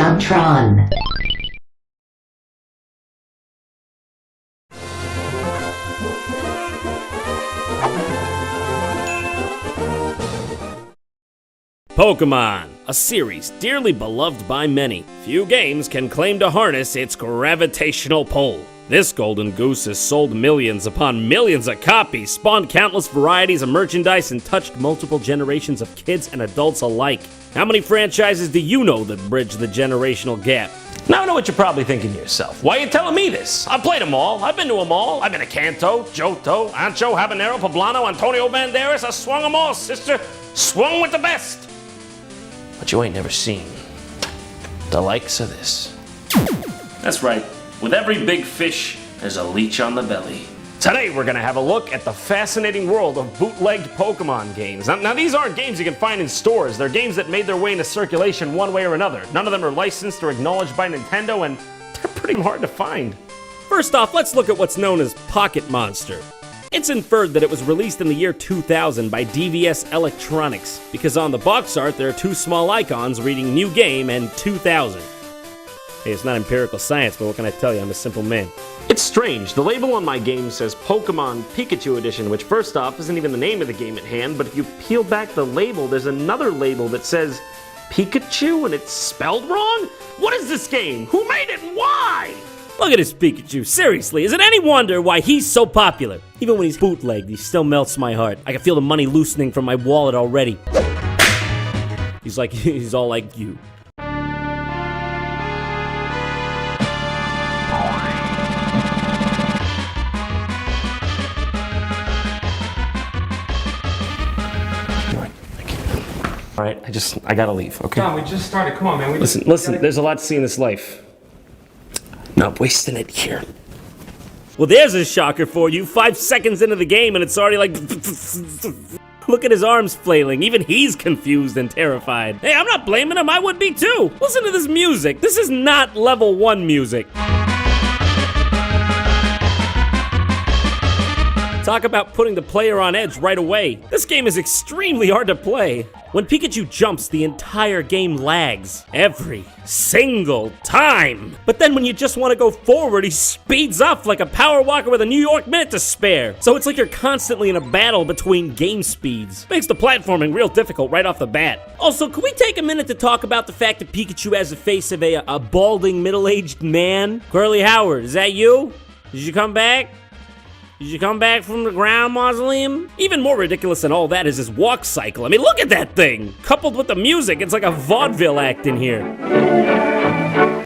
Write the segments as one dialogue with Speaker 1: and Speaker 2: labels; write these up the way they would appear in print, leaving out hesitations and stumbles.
Speaker 1: JonTron.
Speaker 2: Pokemon, a series dearly beloved by many. Few games can claim to harness its gravitational pull. This golden goose has sold millions upon millions of copies, spawned countless varieties of merchandise, and touched multiple generations of kids and adults alike. How many franchises do you know that bridge the generational gap? Now I know what you're probably thinking to yourself. Why are you telling me this? I've played them all. I've been to them all. I've been to Kanto, Johto, Ancho, Habanero, Poblano, Antonio Banderas. I swung them all, sister. Swung with the best. But you ain't never seen the likes of this. That's right. With every big fish, there's a leech on the belly. Today we're gonna have a look at the fascinating world of bootlegged Pokemon games. Now these aren't games you can find in stores. They're games that made their way into circulation one way or another. None of them are licensed or acknowledged by Nintendo, and they're pretty hard to find. First off, let's look at what's known as Pocket Monster. It's inferred that it was released in the year 2000 by DVS Electronics, because on the box art there are two small icons reading New Game and 2000. Hey, it's not empirical science, but what can I tell you? I'm a simple man. It's strange. The label on my game says Pokemon Pikachu Edition, which first off isn't even the name of the game at hand, but if you peel back the label, there's another label that says Pikachu and it's spelled wrong? What is this game? Who made it and why? Look at this Pikachu, seriously, is it any wonder why he's so popular? Even when he's bootlegged, he still melts my heart. I can feel the money loosening from my wallet already. He's all like you. All right, I gotta leave, okay?
Speaker 3: John, we just started, come on, man.
Speaker 2: Listen, there's a lot to see in this life. Not wasting it here. Well, there's a shocker for you. 5 seconds into the game and it's already like... Look at his arms flailing. Even he's confused and terrified. Hey, I'm not blaming him. I would be too. Listen to this music. This is not level 1 music. Talk about putting the player on edge right away. This game is extremely hard to play. When Pikachu jumps, the entire game lags. Every single time. But then when you just want to go forward, he speeds up like a power walker with a New York minute to spare. So it's like you're constantly in a battle between game speeds. Makes the platforming real difficult right off the bat. Also, can we take a minute to talk about the fact that Pikachu has the face of a balding middle-aged man? Curly Howard, is that you? Did you come back? Did you come back from the ground mausoleum? Even more ridiculous than all that is his walk cycle. I mean, look at that thing! Coupled with the music, it's like a vaudeville act in here.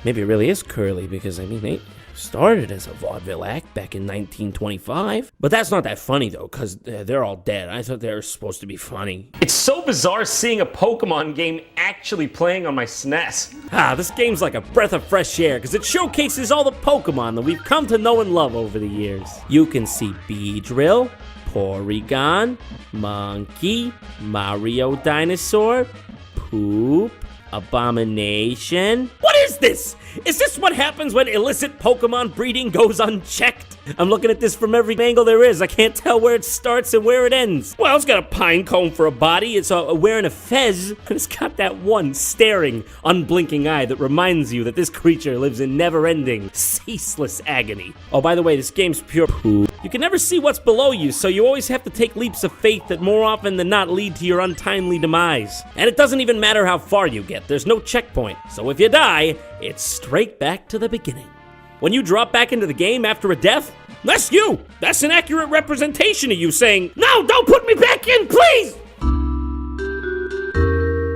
Speaker 2: Maybe it really is curly because, I mean, they started as a vaudeville act back in 1925. But that's not that funny, though, because they're all dead. I thought they were supposed to be funny. It's so bizarre seeing a Pokemon game actually playing on my SNES. This game's like a breath of fresh air because it showcases all the Pokemon that we've come to know and love over the years. You can see Beedrill, Porygon, Monkey, Mario Dinosaur, Poop, Abomination. What is this? Is this what happens when illicit Pokemon breeding goes unchecked? I'm looking at this from every angle there is. I can't tell where it starts and where it ends. Well, it's got a pine cone for a body. It's wearing a fez. And it's got that one staring, unblinking eye that reminds you that this creature lives in never-ending, ceaseless agony. Oh, by the way, this game's pure poop. You can never see what's below you, so you always have to take leaps of faith that more often than not lead to your untimely demise. And it doesn't even matter how far you get. There's no checkpoint. So if you die, it's straight back to the beginning. When you drop back into the game after a death, that's you! That's an accurate representation of you saying, "No, don't put me back in, please!"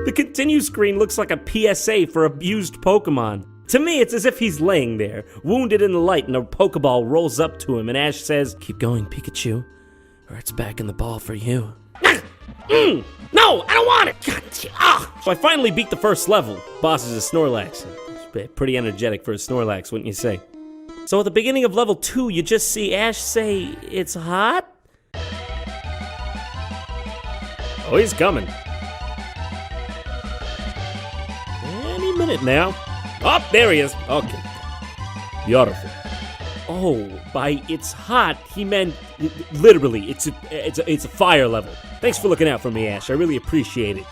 Speaker 2: The continue screen looks like a PSA for abused Pokemon. To me, it's as if he's laying there, wounded in the light, and a Pokeball rolls up to him, and Ash says, "Keep going, Pikachu, or it's back in the ball for you." No, I don't want it! God, So I finally beat the first level. Boss is a Snorlax. It's pretty energetic for a Snorlax, wouldn't you say? So at the beginning of level 2, you just see Ash say, "It's hot?" Oh, he's coming. Any minute now. Oh, there he is. Okay. Beautiful. Oh, by "it's hot," he meant literally. It's a fire level. Thanks for looking out for me, Ash. I really appreciate it.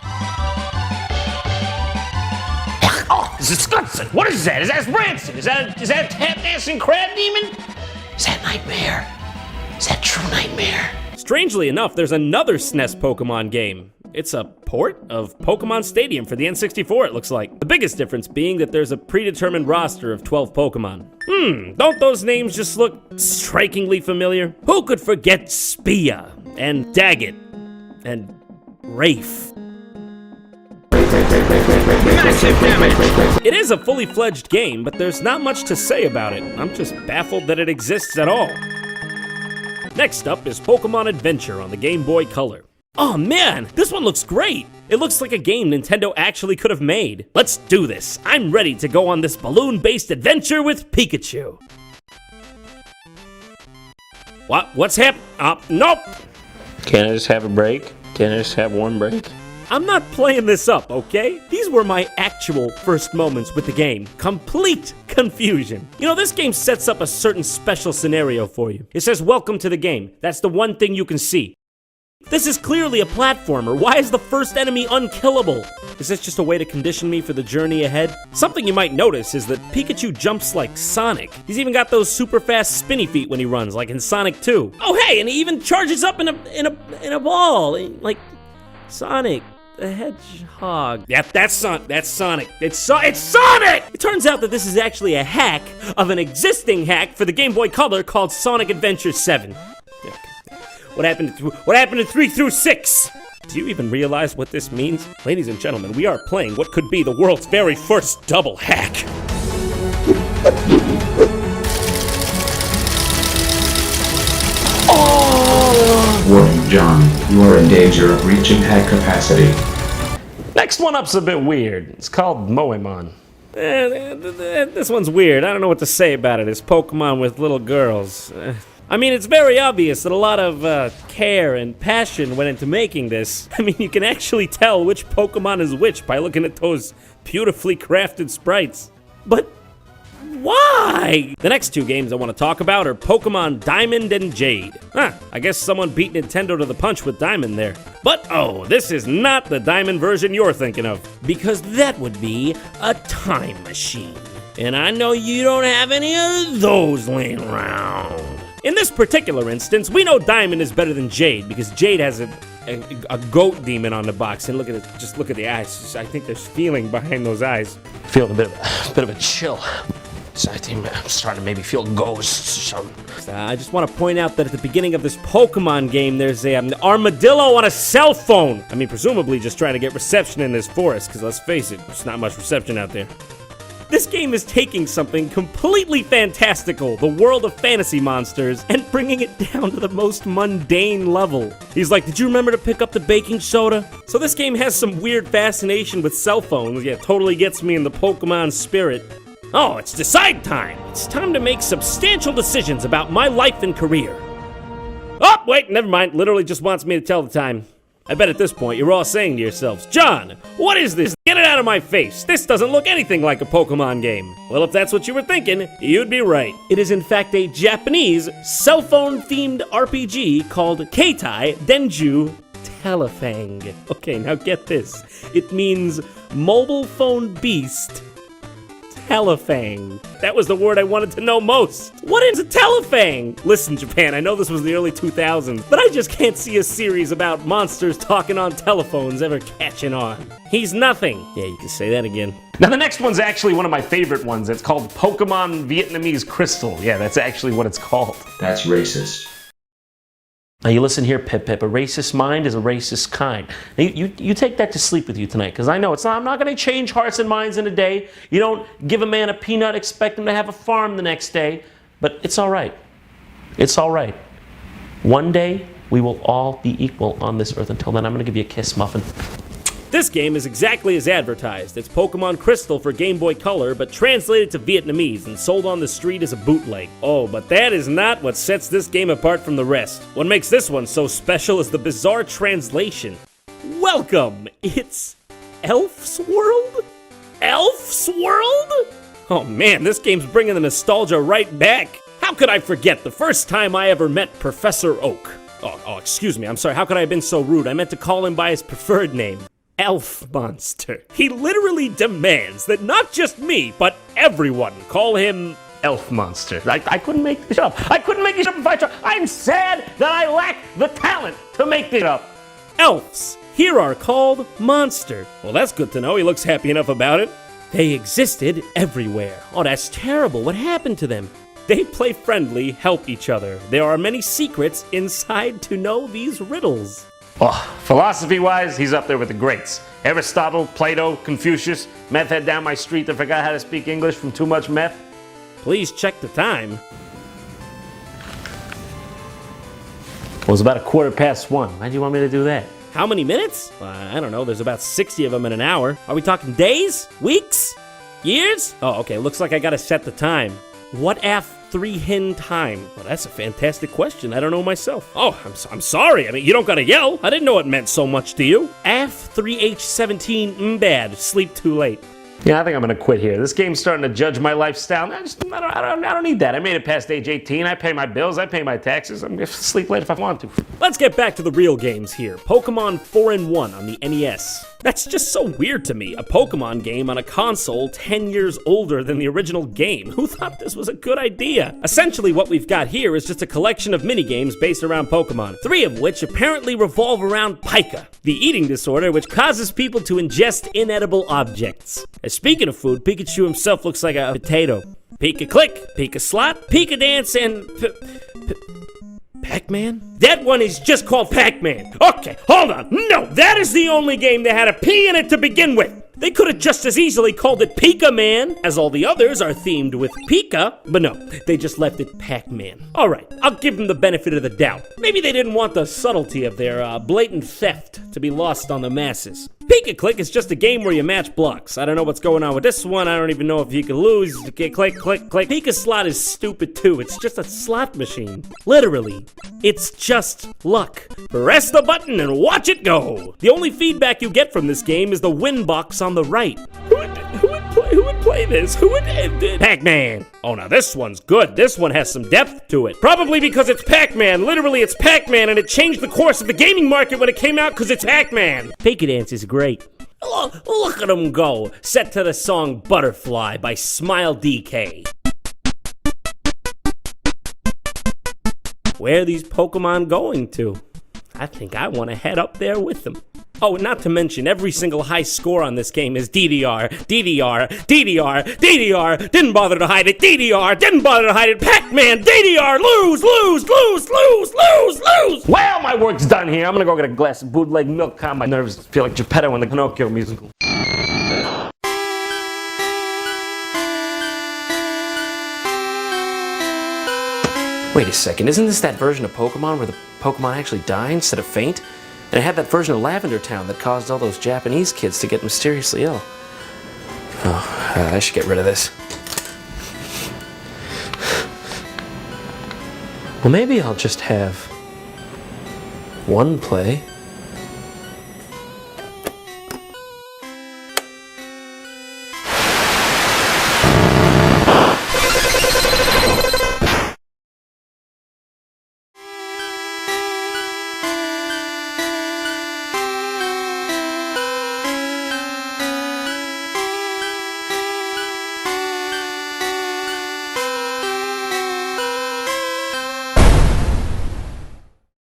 Speaker 1: It's disgusting. What is that? Is that Branson? Is that a tap-dancing crab demon? Is that Nightmare? Is that true Nightmare?
Speaker 2: Strangely enough, there's another SNES Pokemon game. It's a port of Pokemon Stadium for the N64, it looks like. The biggest difference being that there's a predetermined roster of 12 Pokemon. Don't those names just look strikingly familiar? Who could forget Spia, and Daggett, and Rafe?
Speaker 1: Massive damage!
Speaker 2: It is a fully fledged game, but there's not much to say about it. I'm just baffled that it exists at all. Next up is Pokemon Adventure on the Game Boy Color. Oh man, this one looks great! It looks like a game Nintendo actually could have made. Let's do this. I'm ready to go on this balloon-based adventure with Pikachu. What's happening? Nope!
Speaker 1: Can't I just have a break? Can't I just have one break?
Speaker 2: I'm not playing this up, okay? These were my actual first moments with the game. Complete confusion. You know, this game sets up a certain special scenario for you. It says, welcome to the game. That's the one thing you can see. This is clearly a platformer. Why is the first enemy unkillable? Is this just a way to condition me for the journey ahead? Something you might notice is that Pikachu jumps like Sonic. He's even got those super fast spinny feet when he runs, like in Sonic 2. Oh hey, and he even charges up in a ball, like Sonic the Hedgehog. Yep, that's Sonic. It's Sonic! It turns out that this is actually a hack of an existing hack for the Game Boy Color called Sonic Adventure 7. Okay. What happened to 3 through 6? Do you even realize what this means? Ladies and gentlemen, we are playing what could be the world's very first double hack.
Speaker 3: Warning, John. You are in danger of reaching hack capacity.
Speaker 1: Next one up's a bit weird. It's called Moemon.
Speaker 2: This one's weird. I don't know what to say about it. It's Pokemon with little girls. I mean, it's very obvious that a lot of care and passion went into making this. I mean, you can actually tell which Pokemon is which by looking at those beautifully crafted sprites. But why? The next two games I want to talk about are Pokemon Diamond and Jade. I guess someone beat Nintendo to the punch with Diamond there. But oh, this is not the Diamond version you're thinking of, because that would be a time machine. And I know you don't have any of those laying around. In this particular instance, we know Diamond is better than Jade because Jade has a goat demon on the box, and look at it. Just look at the eyes. I think there's feeling behind those eyes.
Speaker 1: Feeling a bit of a chill. So I think I'm starting to maybe feel ghosts or something.
Speaker 2: I just want to point out that at the beginning of this Pokemon game, there's an armadillo on a cell phone. I mean, presumably just trying to get reception in this forest, because let's face it, there's not much reception out there. This game is taking something completely fantastical, the world of fantasy monsters, and bringing it down to the most mundane level. He's like, did you remember to pick up the baking soda? So this game has some weird fascination with cell phones. Yeah, totally gets me in the Pokemon spirit. Oh, it's decide time. It's time to make substantial decisions about my life and career. Oh, wait, never mind. Literally just wants me to tell the time. I bet at this point you're all saying to yourselves, John, what is this? Get it out of my face. This doesn't look anything like a Pokemon game. Well, if that's what you were thinking, you'd be right. It is in fact a Japanese cell phone themed RPG called Keitai Denju Telefang. Okay, now get this. It means mobile phone beast Telefang. That was the word I wanted to know most. What is a Telefang? Listen, Japan, I know this was the early 2000s, but I just can't see a series about monsters talking on telephones ever catching on. He's nothing. Yeah, you can say that again.
Speaker 1: Now the next one's actually one of my favorite ones. It's called Pokemon Vietnamese Crystal. Yeah, that's actually what it's called.
Speaker 3: That's racist.
Speaker 1: Now you listen here, Pip Pip, a racist mind is a racist kind. Now, you take that to sleep with you tonight, because I know I'm not going to change hearts and minds in a day. You don't give a man a peanut, expect him to have a farm the next day. But it's all right. It's all right. One day, we will all be equal on this earth. Until then, I'm going to give you a kiss, Muffin.
Speaker 2: This game is exactly as advertised. It's Pokemon Crystal for Game Boy Color, but translated to Vietnamese and sold on the street as a bootleg. Oh, but that is not what sets this game apart from the rest. What makes this one so special is the bizarre translation. Welcome! It's Elf's World? Elf's World? Oh man, this game's bringing the nostalgia right back. How could I forget the first time I ever met Professor Oak? Oh, excuse me, I'm sorry, how could I have been so rude? I meant to call him by his preferred name. elf monster. He literally demands that not just me, but everyone call him
Speaker 1: Elf monster. I couldn't make this up. I couldn't make this up if I tried. I'm sad that I lack the talent to make this up.
Speaker 2: elves. Here are called monster. Well, that's good to know. He looks happy enough about it. They existed everywhere. Oh, that's terrible. What happened to them? They play friendly, help each other. There are many secrets inside to know these riddles.
Speaker 1: Oh, philosophy-wise, he's up there with the greats. Aristotle, Plato, Confucius, meth head down my street that forgot how to speak English from too much meth.
Speaker 2: Please check the time.
Speaker 1: It was about 1:15. Why'd you want me to do that?
Speaker 2: How many minutes? I don't know. There's about 60 of them in an hour. Are we talking days? Weeks? Years? Oh, okay. Looks like I gotta set the time. What af 3 hin time? Well, that's a fantastic question. I don't know myself. Oh, I'm sorry. I mean, you don't gotta yell. I didn't know it meant so much to you. af 3h17 bad. Sleep too late.
Speaker 1: Yeah, I think I'm gonna quit here. This game's starting to judge my lifestyle. I don't need that. I made it past age 18. I pay my bills. I pay my taxes. I'm gonna sleep late if I want to.
Speaker 2: Let's get back to the real games here. Pokemon 4-in-1 on the NES. That's just so weird to me. A Pokemon game on a console 10 years older than the original game. Who thought this was a good idea? Essentially, what we've got here is just a collection of minigames based around Pokemon, 3 of which apparently revolve around pica, the eating disorder which causes people to ingest inedible objects. Speaking of food, Pikachu himself looks like a potato. Pika-click, Pika-slot, Pika-dance, and Pac-Man? That one is just called Pac-Man. Okay, hold on. No, that is the only game that had a P in it to begin with. They could have just as easily called it Pika-Man, as all the others are themed with Pika, but no, they just left it Pac-Man. Alright, I'll give them the benefit of the doubt. Maybe they didn't want the subtlety of their blatant theft to be lost on the masses. Pika-click is just a game where you match blocks. I don't know what's going on with this one. I don't even know if you can lose. Click, click, click. Pika-slot is stupid too. It's just a slot machine. Literally, it's just luck. Press the button and watch it go. The only feedback you get from this game is the win box on the right. Who would play this? Who would Pac-Man. Oh, now this one's good. This one has some depth to it. Probably because it's Pac-Man. Literally, it's Pac-Man, and it changed the course of the gaming market when it came out because it's Pac-Man. Pika-dance is great. Look at him go. Set to the song Butterfly by Smile DK. Where are these Pokemon going to? I think I want to head up there with them. Oh, not to mention, every single high score on this game is DDR, DDR, DDR, DDR, didn't bother to hide it, DDR, didn't bother to hide it, Pac-Man, DDR, lose, lose, lose, lose, lose, lose!
Speaker 1: Well, my work's done here. I'm gonna go get a glass of bootleg milk, calm my nerves, feel like Geppetto in the Pinocchio musical. Wait a second, isn't this that version of Pokemon where the Pokemon actually die instead of faint? And it had that version of Lavender Town that caused all those Japanese kids to get mysteriously ill. Oh, I should get rid of this. Well, maybe I'll just have one play